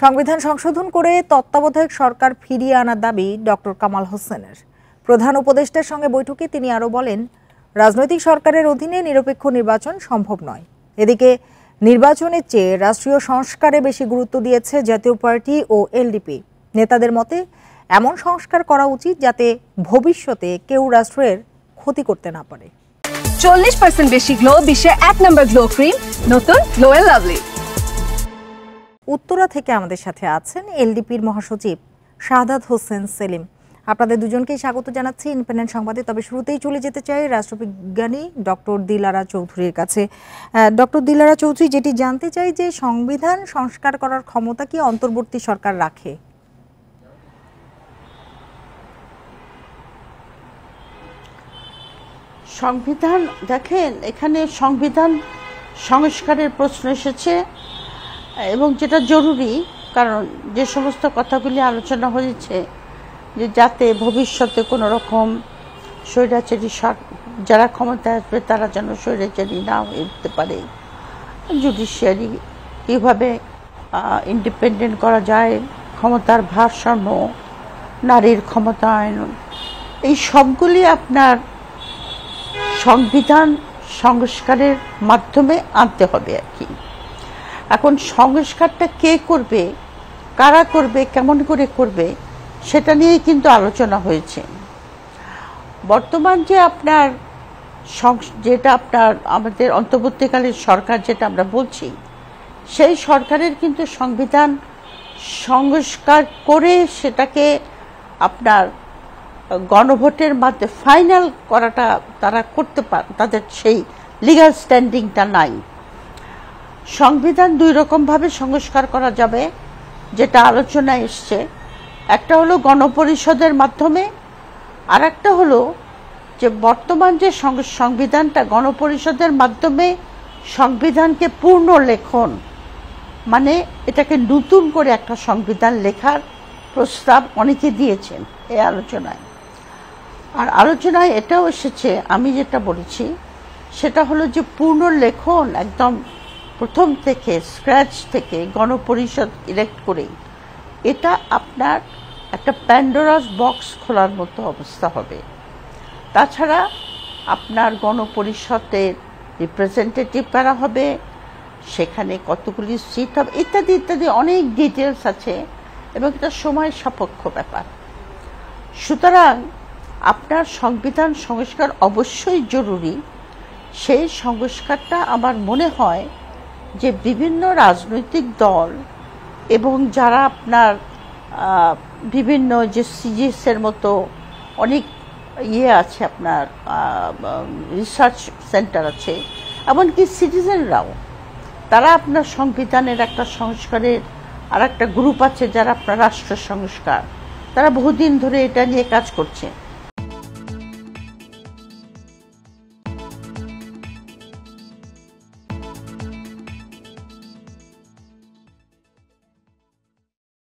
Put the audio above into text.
সংবিধান সংশোধন করে তত্ত্বাবধায়ক সরকার ফিরিয়ে আনার দাবি ডক্টর কামাল হোসেনের। প্রধান উপদেষ্টার সঙ্গে বৈঠকে তিনি আরও বলেন, রাজনৈতিক সরকারের অধীনে নিরপেক্ষ নির্বাচন সম্ভব নয়। এদিকে নির্বাচনের চেয়ে রাষ্ট্রীয় সংস্কারে বেশি গুরুত্ব দিয়েছে জাতীয় পার্টি ও এলডিপি। নেতাদের মতে এমন সংস্কার করা উচিত যাতে ভবিষ্যতে কেউ রাষ্ট্রের ক্ষতি করতে না পারে। 40% বেশি গ্লো, বিশ্বের 1 নম্বর গ্লো ক্রিম, নতুন গ্লো এন্ড লাভলি। উত্তরা থেকে আমাদের সাথে আছেন এলডিপির মহাসচিব শাহাদাত হোসেন সেলিম। আপনাদের দুজনকেই স্বাগত জানাচ্ছি ইন্ডিপেন্ডেন্ট সংবাদে। তবে শুরুতেই চলে যেতে চাই রাষ্ট্রবিজ্ঞানী ডক্টর দিলারা চৌধুরীর কাছে। ডক্টর দিলারা চৌধুরী, যেটি জানতে চাই যে সংবিধান সংস্কার করার ক্ষমতা কি অন্তর্বর্তী সরকার রাখে? সংবিধান দেখেন, এখানে সংবিধান সংস্কারের প্রশ্ন এসেছে এবং যেটা জরুরি, কারণ যে সমস্ত কথাগুলি আলোচনা হয়েছে যে যাতে ভবিষ্যতে কোনো রকম স্বৈরাচারী যারা ক্ষমতায় আসবে তারা যেন স্বৈরাচারী না হয়ে উঠতে পারে, জুডিশিয়ারি কীভাবে ইন্ডিপেন্ডেন্ট করা যায়, ক্ষমতার ভারসাম্য, নারীর ক্ষমতায়ন, এই সবগুলি আপনার সংবিধান সংস্কারের মাধ্যমে আনতে হবে আর কি। এখন সংস্কারটা কে করবে, কারা করবে, কেমন করে করবে, সেটা নিয়েই কিন্তু আলোচনা হয়েছে। বর্তমান যে আপনার যেটা আপনার আমাদের অন্তর্বর্তীকালীন সরকার যেটা আমরা বলছি, সেই সরকারের কিন্তু সংবিধান সংস্কার করে সেটাকে আপনার গণভোটের মাধ্যমে ফাইনাল করাটা তারা করতে পারে, তাদের সেই লিগ্যাল স্ট্যান্ডিংটা নাই। সংবিধান দুই রকমভাবে সংস্কার করা যাবে, যেটা আলোচনায় এসছে। একটা হলো গণপরিষদের মাধ্যমে, আর একটা হলো যে বর্তমান যে সংবিধানটা গণপরিষদের মাধ্যমে সংবিধানকে পূর্ণ লেখন, মানে এটাকে নতুন করে একটা সংবিধান লেখার প্রস্তাব অনেকে দিয়েছেন এই আলোচনায়। আর আলোচনায় এটাও এসেছে, আমি যেটা বলেছি সেটা হলো যে পূর্ণ লেখন একদম প্রথম থেকে স্ক্র্যাচ থেকে গণপরিষদ ইলেক্ট করে, এটা আপনার একটা প্যান্ডোরাস বক্স খোলার মতো অবস্থা হবে। তাছাড়া আপনার গণপরিষদের রিপ্রেজেন্টেটিভ কারা হবে, সেখানে কতগুলি সিট হবে, ইত্যাদি ইত্যাদি অনেক ডিটেলস আছে এবং এটা সময় সাপেক্ষ ব্যাপার। সুতরাং আপনার সংবিধান সংস্কার অবশ্যই জরুরি। সেই সংস্কারটা আমার মনে হয় যে বিভিন্ন রাজনৈতিক দল এবং যারা আপনার বিভিন্ন যে সিজিএসের মতো অনেক আছে, আপনার রিসার্চ সেন্টার আছে, এমনকি সিটিজেনরাও, তারা আপনার সংবিধানের একটা সংস্কারের আর একটা গ্রুপ আছে যারা আপনার রাষ্ট্র সংস্কার, তারা বহুদিন ধরে এটা নিয়ে কাজ করছে।